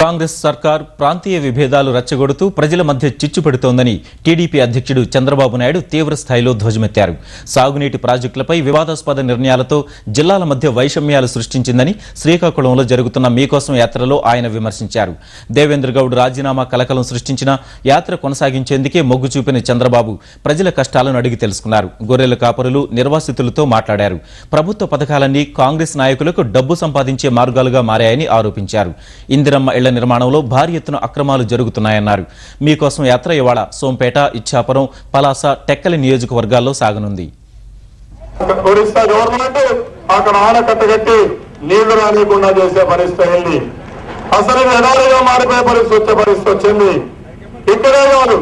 కాంగ్రెస్ సర్కార్ ప్రాంతీయ విభేదాలు రెచ్చగొడుతూ ప్రజల మధ్య చిచ్చు పెడుతోందని టీడీపీ అధ్యక్షుడు చంద్రబాబు నాయుడు తీవ్ర స్థాయిలో ధ్వజమెత్తారు. సాగునీటి ప్రాజెక్టులపై వివాదాస్పద నిర్ణయాలతో జిల్లాల మధ్య వైషమ్యాలు సృష్టించిందని శ్రీకాకుళంలో జరుగుతున్న మీకోసం యాత్రలో ఆయన విమర్శించారు. దేవేంద్ర గౌడ్ రాజీనామా కలకలం సృష్టించిన యాత్ర కొనసాగించేందుకే మొగ్గు చూపిన చంద్రబాబు ప్రజల కష్టాలను అడిగి తెలుసుకున్నారు. గొర్రెల కాపరులు, నిర్వాసితులతో మాట్లాడారు. ప్రభుత్వ పథకాలన్నీ కాంగ్రెస్ నాయకులకు డబ్బు సంపాదించే మార్గాలుగా మారాయని ఆరోపించారు. ఇందిరమ్మ ఇళ్ల నిర్మాణంలో భారీ ఎత్తున అక్రమాలు జరుగుతున్నాయన్నారు. మీకోసం యాత్ర ఇవాళ సోంపేట, ఇచ్చాపురం, పలాస, టెక్కలి నియోజకవర్గాల్లో సాగనుంది. ఒరిస్సా గవర్నమెంట్ అక్కడ ఆనకట్ట కట్టి నీళ్లు రానియకుండా చేసే పరిస్థితి అయింది. అసలు ఎడారిగా మారిపోయే పరిస్థితి వచ్చే పరిస్థితి వచ్చింది. ఇక్కడే కాదు,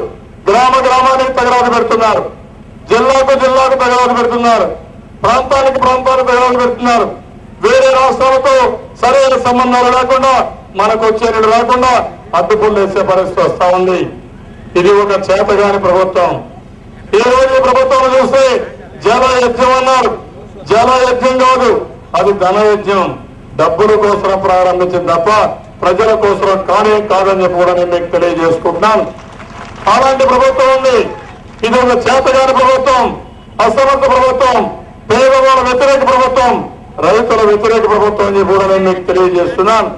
గ్రామ గ్రామానికి తగరాదు పెడుతున్నారు, జిల్లాకు జిల్లాకు తగరాదు పెడుతున్నారు, ప్రాంతానికి ప్రాంతానికి తగరాదు పెడుతున్నారు. వేరే రాష్ట్రాలతో సరైన సంబంధాలు లేకుండా, మనకు వచ్చే నీళ్ళు రాకుండా అడ్డుపుల్లు వేసే పరిస్థితి వస్తా ఉంది. ఇది ఒక చేతగాని ప్రభుత్వం. ఈ రోజు ప్రభుత్వం చూస్తే జలయజ్ఞం అన్నారు. జలయజ్ఞం కాదు, అది ధనయజ్ఞం. డబ్బుల కోసం ప్రారంభించింది తప్ప ప్రజల కోసం కాదని చెప్పి కూడా నేను మీకు తెలియజేసుకుంటున్నాను. అలాంటి ప్రభుత్వం ఉంది. ఇది ఒక చేతగాని ప్రభుత్వం, అసమర్థ ప్రభుత్వం, పేదవాళ్ళ వ్యతిరేక ప్రభుత్వం, రైతుల వ్యతిరేక ప్రభుత్వం అని కూడా నేను మీకు తెలియజేస్తున్నాను.